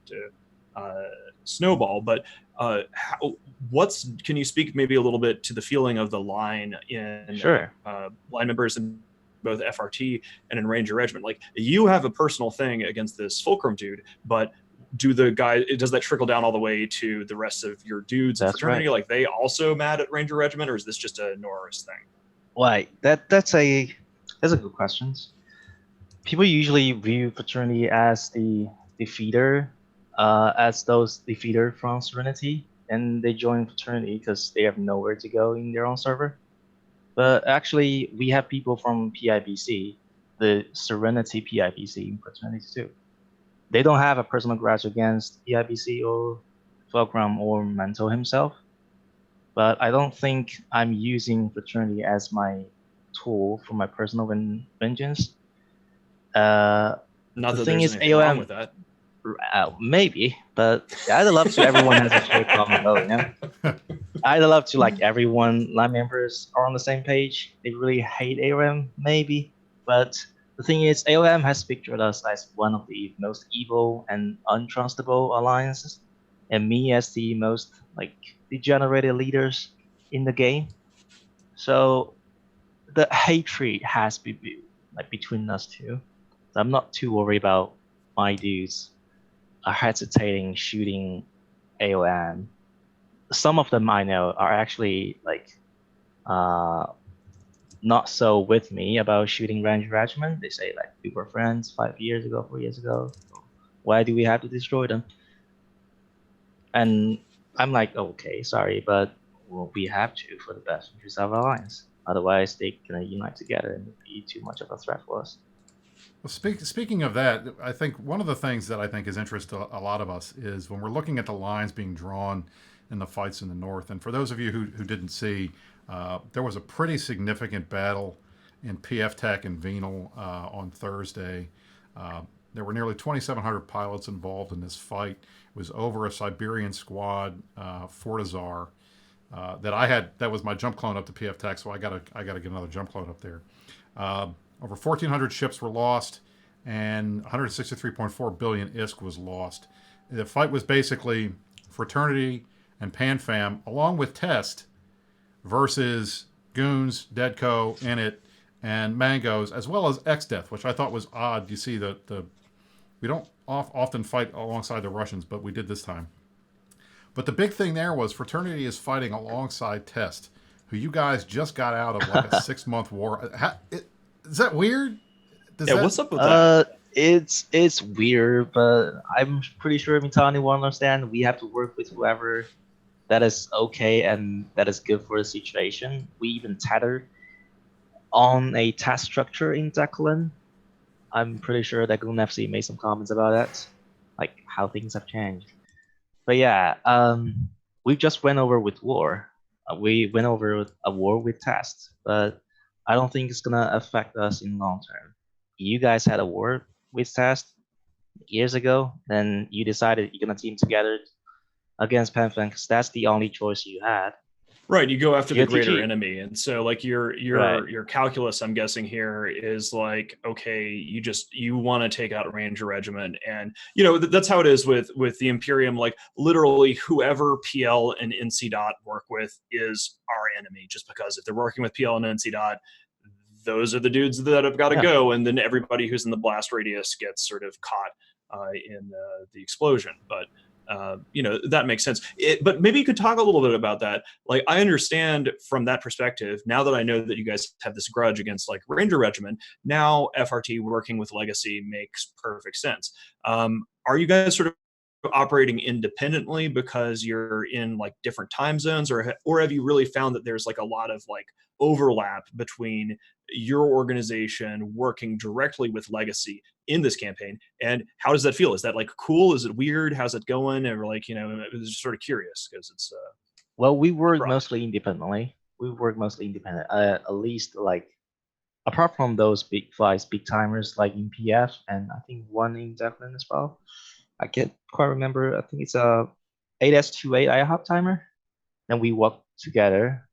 snowball. But can you speak maybe a little bit to the feeling of the line in Sure. line members in both FRT and in Ranger Regiment? Like, you have a personal thing against this Fulcrum dude, but does that trickle down all the way to the rest of your dudes in fraternity? Right. Like, they also mad at Ranger Regiment, or is this just a Noras thing? Why? That's a good question. People usually view fraternity as the feeder, as those defeater from Serenity, and they join fraternity because they have nowhere to go in their own server. But actually, we have people from PIBC, the Serenity PIBC in fraternity too. They don't have a personal grudge against PIBC or Fulcrum or Mento himself, but I don't think I'm using fraternity as my tool for my personal vengeance. Not the that thing there's is, anything wrong with that. Maybe, but I'd love to everyone has a shared common goal, you know? I'd love to like everyone line members are on the same page. They really hate AOM, maybe, but the thing is, AOM has pictured us as one of the most evil and untrustable alliances, and me as the most like degenerated leaders in the game. So the hatred has been built like between us two. So I'm not too worried about my dudes are hesitating shooting AOM. Some of them I know are actually like not so with me about shooting Ranger Regiment. They say like we were friends 5 years ago, 4 years ago. Why do we have to destroy them? And I'm like, okay, sorry, but well, we have to for the best interest of our alliance. Otherwise, they're gonna unite together and be too much of a threat for us. Well, speaking of that, I think one of the things that I think is interest to a lot of us is when we're looking at the lines being drawn in the fights in the north. And for those of you who didn't see, there was a pretty significant battle in PF Tech and Venal on Thursday. There were nearly 2,700 pilots involved in this fight. It was over a Siberian squad, Fortizar, that I had. That was my jump clone up to PF Tech, so I gotta get another jump clone up there. Over 1,400 ships were lost, and 163.4 billion ISK was lost. The fight was basically Fraternity and PanFam, along with Test, versus Goons, Deadco, Init, and Mangoes, as well as XDeath, which I thought was odd. You see, we don't often fight alongside the Russians, but we did this time. But the big thing there was Fraternity is fighting alongside Test, who you guys just got out of like a 6-month war. Is that weird? What's up with that? It's weird, but I'm pretty sure Mitani will understand. We have to work with whoever that is okay and that is good for the situation. We even tethered on a task structure in Declan. I'm pretty sure that Goon FC made some comments about that, like how things have changed. But yeah, we just went over with war. We went over a war with tasks, but I don't think it's gonna affect us in long term. You guys had a war with tasks years ago, then you decided you're gonna team together against Panfan because that's the only choice you had. Right, you go after the greater enemy, and so like your calculus, I'm guessing here is like, okay, you want to take out Ranger Regiment, and you know that's how it is with the Imperium. Like literally, whoever PL and NC Dot work with is our enemy, just because if they're working with PL and NC Dot, those are the dudes that have got to go, and then everybody who's in the blast radius gets sort of caught in the explosion. But you know, that makes sense. But maybe you could talk a little bit about that. Like, I understand from that perspective, now that I know that you guys have this grudge against like Ranger Regiment, now FRT working with Legacy makes perfect sense. Are you guys sort of operating independently because you're in like different time zones, or have you really found that there's like a lot of like overlap between your organization working directly with Legacy in this campaign? And how does that feel? Is that like cool? Is it weird? How's it going? Or like, you know, I was just sort of curious because it's well, we work mostly independently. At least like apart from those big flights, big timers like in PF and I think one in Declan as well. I can't quite remember. I think it's a 8S28 IHOP timer. And we work together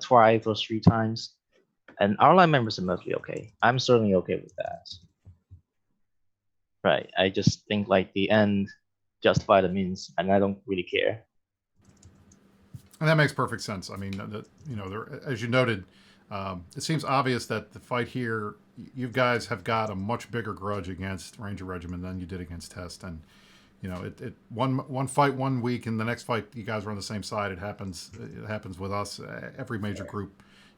twice or 3 times. And our line members are mostly okay. I'm certainly okay with that. Right. I just think like the end justify the means, and I don't really care. And that makes perfect sense. I mean, as you noted, it seems obvious that the fight here, you guys have got a much bigger grudge against Ranger Regiment than you did against Test. And, one fight 1 week, and the next fight you guys were on the same side. It happens with us. Every major group,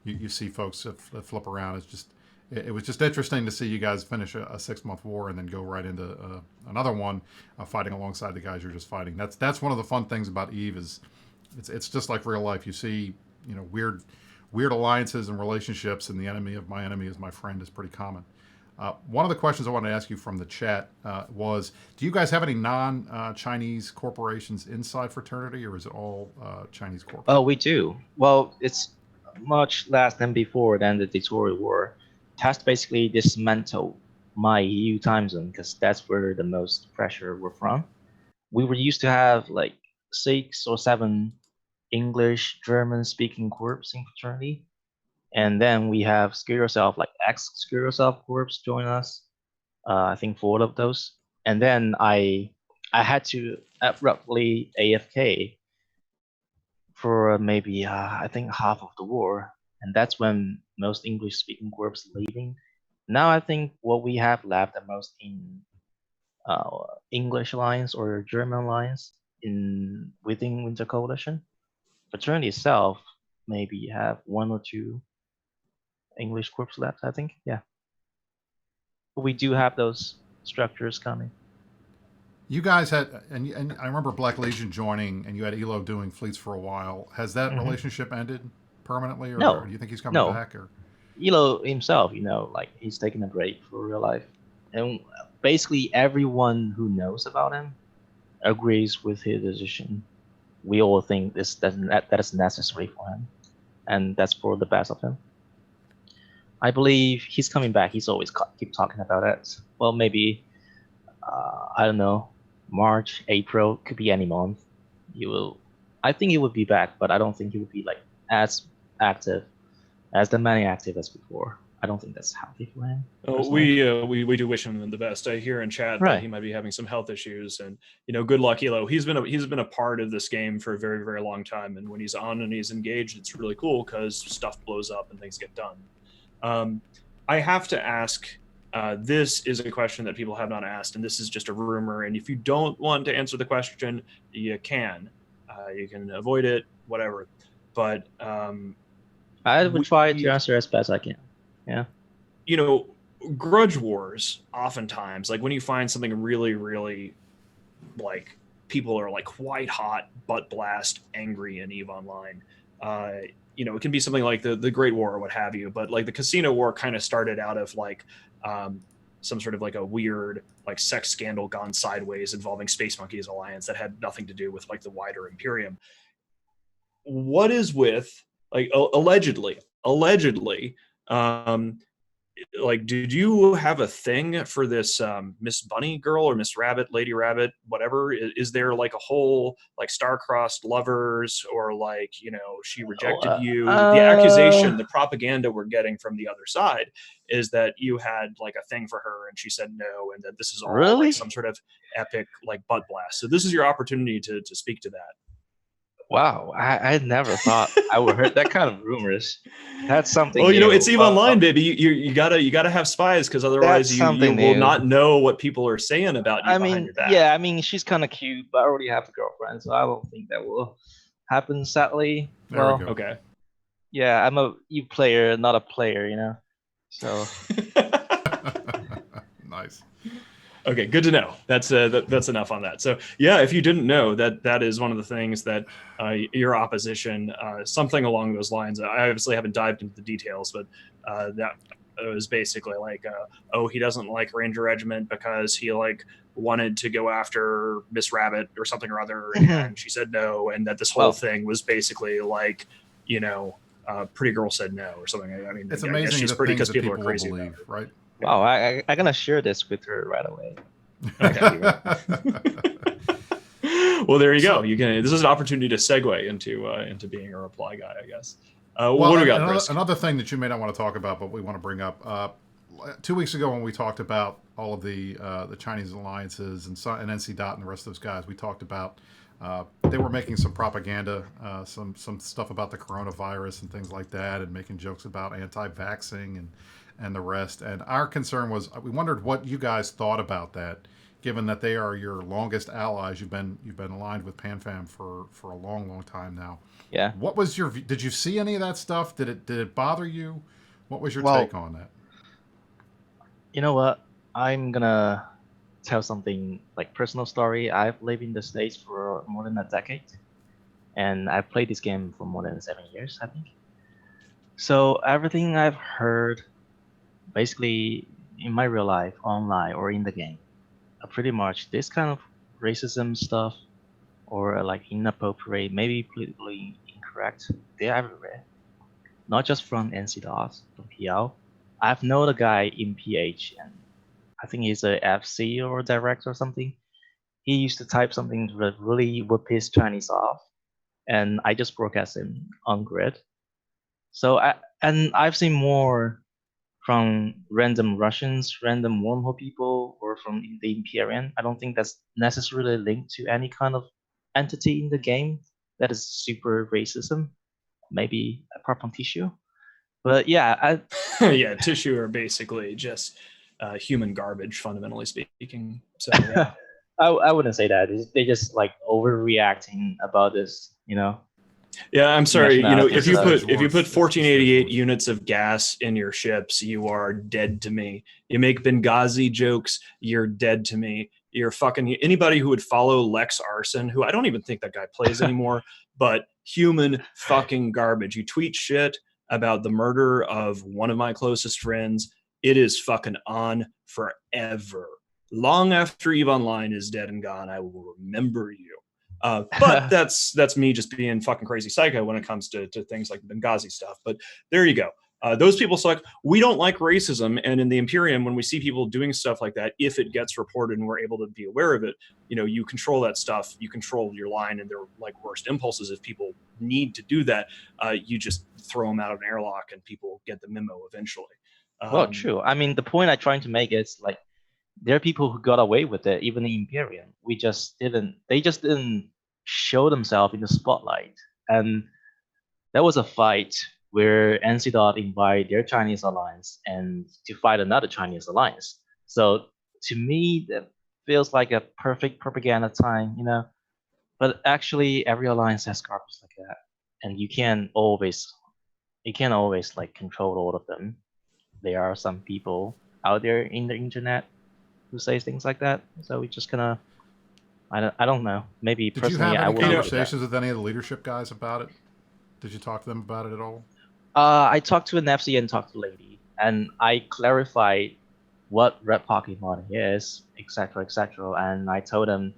you see folks that flip around. It's just, it was just interesting to see you guys finish a 6-month war and then go right into another one, fighting alongside the guys you're just fighting. That's one of the fun things about EVE is it's just like real life. You see, weird alliances and relationships, and the enemy of my enemy is my friend is pretty common. One of the questions I wanted to ask you from the chat was, do you guys have any non-Chinese corporations inside fraternity, or is it all Chinese corporations? Oh, we do. Well, it's much less than before than the dictatorial war. Test basically dismantled my EU time zone because that's where the most pressure were from. We were used to have like 6 or 7 English, German-speaking corps in fraternity, and then we have Scare Yourself, like ex-Scare Yourself corps join us. I think 4 of those, and then I had to abruptly AFK for maybe I think half of the war, and that's when most English-speaking corps leaving. Now I think what we have left the most in English alliance or German alliance within Winter Coalition. Fraternity itself maybe have 1 or 2 English corps left, I think. Yeah, but we do have those structures coming. You guys had, and I remember Black Legion joining, and you had Elo doing fleets for a while. Has that relationship ended permanently, or No. do you think he's coming back? Or Elo himself, like he's taking a break for real life, and basically everyone who knows about him agrees with his decision. We all think that is necessary for him, and that's for the best of him. I believe he's coming back. He's always keep talking about it. Well, maybe I don't know, March, April, could be any month. I think he would be back, but I don't think he would be like as active as the many active as before. I don't think that's healthy for him. Oh, we do wish him the best. I hear in chat that he might be having some health issues, and good luck, Elo. He's been a part of this game for a very, very long time, and when he's on and he's engaged, it's really cool because stuff blows up and things get done. I have to ask. This is a question that people have not asked, and this is just a rumor. And if you don't want to answer the question, you can avoid it, whatever. But I would try to answer as best I can. Yeah. Grudge wars, oftentimes, like when you find something really, really, like people are like white hot, butt blast, angry in EVE Online. It can be something like the Great War or what have you. But like the Casino War kind of started out of like some sort of like a weird like sex scandal gone sideways involving Space Monkeys Alliance that had nothing to do with like the wider Imperium. What is with like allegedly, like, did you have a thing for this Miss Bunny girl or Miss Rabbit, Lady Rabbit, whatever? Is there like a whole like star-crossed lovers, or like, she rejected you? The accusation, the propaganda we're getting from the other side is that you had like a thing for her and she said no, and that this is all like some sort of epic like butt blast. So this is your opportunity to speak to that. Wow, I never thought I would heard that kind of rumors. That's something. Well, it's EVE Online, baby. You gotta have spies, because otherwise you will not know what people are saying about you behind your back. Yeah, I mean, she's kind of cute, but I already have a girlfriend, so I don't think that will happen. Sadly. There we go. Okay. Yeah, I'm a EVE player, not a player. So. Nice. Okay, good to know. That's enough on that. So yeah, if you didn't know, that is one of the things that your opposition, something along those lines. I obviously haven't dived into the details, but that was basically like, he doesn't like Ranger Regiment because he like wanted to go after Miss Rabbit or something or other, and she said no, and that this whole thing was basically like, pretty girl said no or something. I mean, it's amazing the things that people are crazy believe, right? Wow, I'm gonna share this with her right away. Okay. Well, there you go. This is an opportunity to segue into being a reply guy, I guess. What do we got, Chris? Another thing that you may not want to talk about, but we want to bring up. 2 weeks ago when we talked about all of the Chinese alliances and NC Dot and the rest of those guys, we talked about they were making some propaganda, some stuff about the coronavirus and things like that, and making jokes about anti-vaxxing and the rest. And our concern was we wondered what you guys thought about that, given that they are your longest allies. You've been aligned with PanFam for a long time now. Yeah. What was your? Did you see any of that stuff? Did it bother you? What was your Well, take on that? You know what? I'm gonna tell something like personal story. I've lived in the States for more than a decade, and I've played this game for more than 7 years, I think. So everything I've heard, basically in my real life, online or in the game, pretty much this kind of racism stuff or like inappropriate, maybe politically incorrect, they're everywhere. Not just from NCDOS, from PL. I've known a guy in PH, and I think he's a FC or director or something. He used to type something that really would piss Chinese off, and I just broadcast him on grid. So I've seen more from random Russians, random wormhole people, or from the Imperium. I don't think that's necessarily linked to any kind of entity in the game that is super racism. Maybe apart from tissue, but yeah, yeah, tissue are basically just human garbage, fundamentally speaking. So yeah. I wouldn't say that. They just like overreacting about this, Yeah, I'm sorry. If you put 1488 worse. units of gas in your ships, you are dead to me. You make Benghazi jokes, you're dead to me. You're fucking anybody who would follow Lex Arson, who I don't even think that guy plays anymore, but human fucking garbage. You tweet shit about the murder of one of my closest friends. It is fucking on forever. Long after EVE Online is dead and gone, I will remember you. But that's me just being fucking crazy psycho when it comes to things like Benghazi stuff. But there you go. Those people suck. We don't like racism. And in the Imperium, when we see people doing stuff like that, if it gets reported and we're able to be aware of it, you control that stuff. You control your line and their like worst impulses. If people need to do that, you just throw them out of an airlock and people get the memo eventually. Well, true. I mean, the point I'm trying to make is like, there are people who got away with it, even in Imperium. They just didn't show themselves in the spotlight. And there was a fight where NC Dot invited their Chinese alliance and to fight another Chinese alliance. So to me, that feels like a perfect propaganda time, But actually, every alliance has garbage like that, and you can't always like control all of them. There are some people out there in the internet who says things like that. So we just gonna, I don't know. Maybe Did personally, you have I any will. conversations with any of the leadership guys about it? Did you talk to them about it at all? I talked to an FC and talked to a lady, and I clarified what red Pokemon is, etc., etc. And I told them,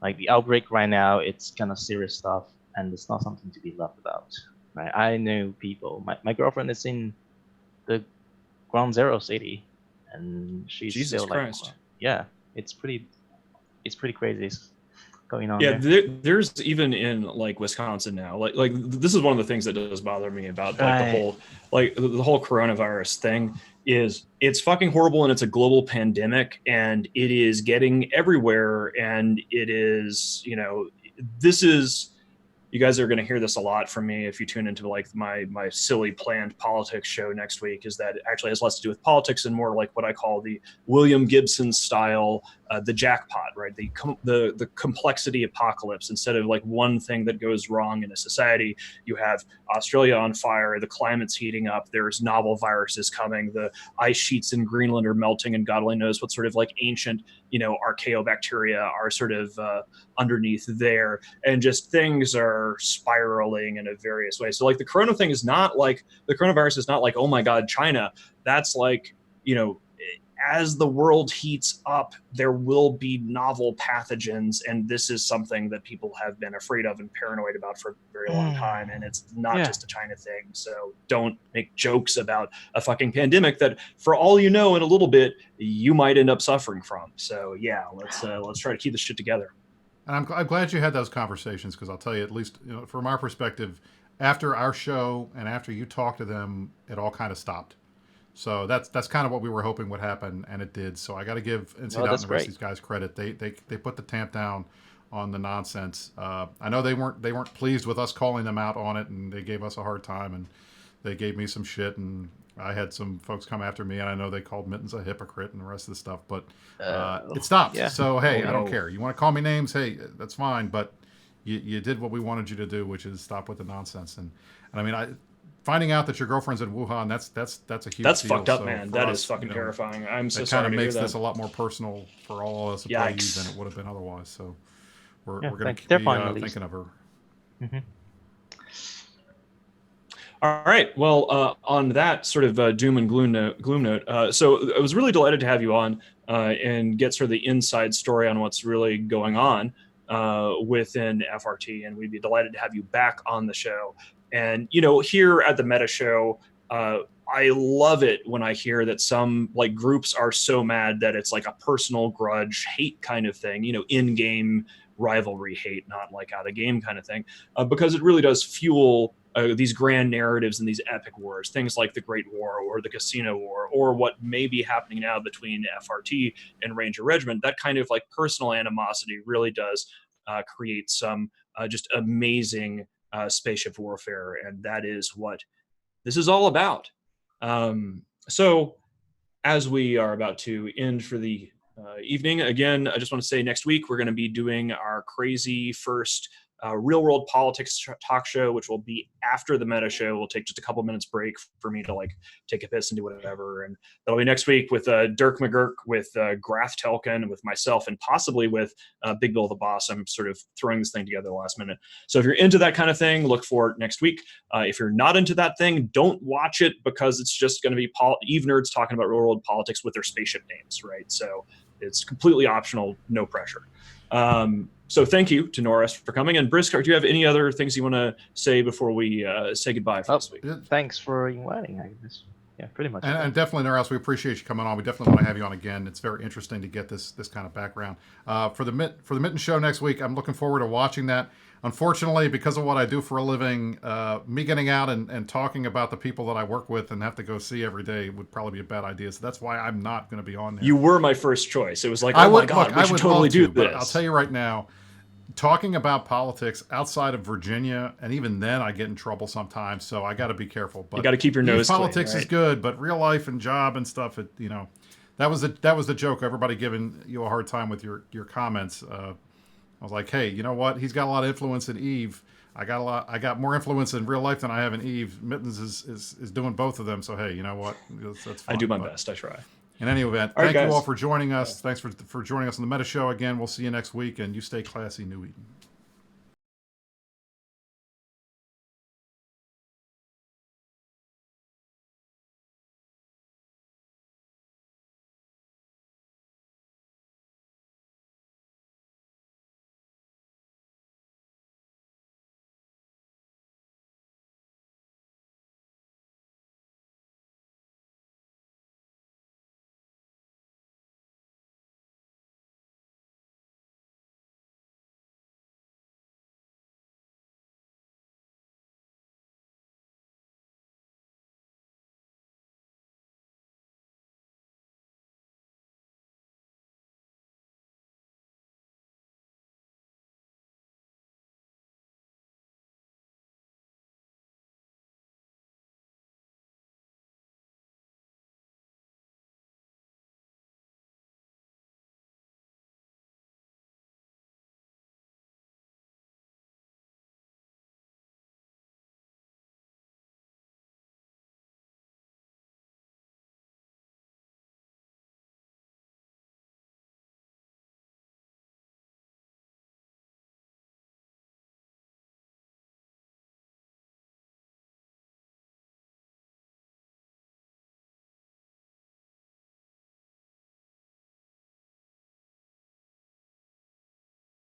like, the outbreak right now, it's kind of serious stuff, and it's not something to be laughed about. Right? I know people. My girlfriend is in the Ground Zero city, and she's Jesus still Christ. like, yeah, it's pretty crazy going on. Yeah, there. there's even in like Wisconsin now. Like this is one of the things that does bother me about like the whole coronavirus thing is it's fucking horrible and it's a global pandemic and it is getting everywhere and it is, this is, you guys are going to hear this a lot from me if you tune into like my silly planned politics show next week, is that it actually has less to do with politics and more like what I call the William Gibson style, the jackpot, right? The complexity apocalypse. Instead of like one thing that goes wrong in a society, you have Australia on fire, the climate's heating up, there's novel viruses coming, the ice sheets in Greenland are melting, and God only knows what sort of like ancient, archaeobacteria are sort of underneath there, and just things are spiraling in a various way. So like the coronavirus is not like, oh my God, China. That's like, as the world heats up, there will be novel pathogens, and this is something that people have been afraid of and paranoid about for a very long time, and it's not just a China thing. So don't make jokes about a fucking pandemic that, for all you know, in a little bit, you might end up suffering from. So yeah, let's try to keep this shit together. And I'm glad you had those conversations, because I'll tell you, at least from our perspective, after our show and after you talked to them, it all kind of stopped. So that's kind of what we were hoping would happen, and it did. So I got to give NC Dot and that's the rest great. of these guys credit. They put the tamp down on the nonsense. I know they weren't pleased with us calling them out on it, and they gave us a hard time, and they gave me some shit, and I had some folks come after me, and I know they called Mittens a hypocrite and the rest of the stuff, but it stopped. yeah. So hey, Oh, I don't no. care. You want to call me names? Hey, that's fine, but you did what we wanted you to do, which is stop with the nonsense. And I mean, finding out that your girlfriend's in Wuhan, that's a huge That's deal. fucked up, So man. for That us, is fucking terrifying. I'm so that kind sorry of to hear makes that. this a lot more personal for all of us employees Yikes. than it would have been otherwise. So we're Yeah, going to they're be fine at least. thinking of her. Mhm. All right. Well, on that sort of doom and gloom note, so I was really delighted to have you on and get sort of the inside story on what's really going on within FRT, and we'd be delighted to have you back on the show. And here at the Meta Show, I love it when I hear that some like groups are so mad that it's like a personal grudge, hate kind of thing. In-game rivalry hate, not like out of game kind of thing, because it really does fuel these grand narratives and these epic wars, things like the Great War or the Casino War, or what may be happening now between FRT and Ranger Regiment. That kind of like personal animosity really does create some just amazing spaceship warfare, and that is what this is all about. So as we are about to end for the evening, again, I just want to say next week we're going to be doing our crazy first real world politics talk show, which will be after the Meta Show. We'll take just a couple minutes break for me to like take a piss and do whatever, and that'll be next week with Dirk McGurk, with Grath Telkin, with myself, and possibly with Big Bill the Boss. I'm sort of throwing this thing together last minute, so if you're into that kind of thing, look for it next week. If you're not into that thing, don't watch it, because it's just going to be Eve nerds talking about real world politics with their spaceship names, right? So it's completely optional, no pressure. So thank you to Noras for coming. And Briskar, do you have any other things you want to say before we say goodbye for this week? Thanks for inviting, I guess. Yeah, pretty much. And definitely, Noras, we appreciate you coming on. We definitely want to have you on again. It's very interesting to get this kind of background. For the Mitten Show next week, I'm looking forward to watching that. Unfortunately, because of what I do for a living, me getting out and talking about the people that I work with and have to go see every day would probably be a bad idea. So that's why I'm not going to be on there. You were my first choice. It was like, oh my God, we should totally do this. But I'll tell you right now, talking about politics outside of Virginia, and even then I get in trouble sometimes, so I got to be careful. But you got to keep your nose clean, politics right? is good, but real life and job and stuff, that was the joke. Everybody giving you a hard time with your comments. I was like, hey, you know what? He's got a lot of influence in Eve. I got more influence in real life than I have in Eve. Mittens is doing both of them. So hey, you know what? That's fun. I do my best. I try. In any event, all right, thank guys. you all for joining us. Thanks for joining us on the Meta Show again. We'll see you next week, and you stay classy, New Eden.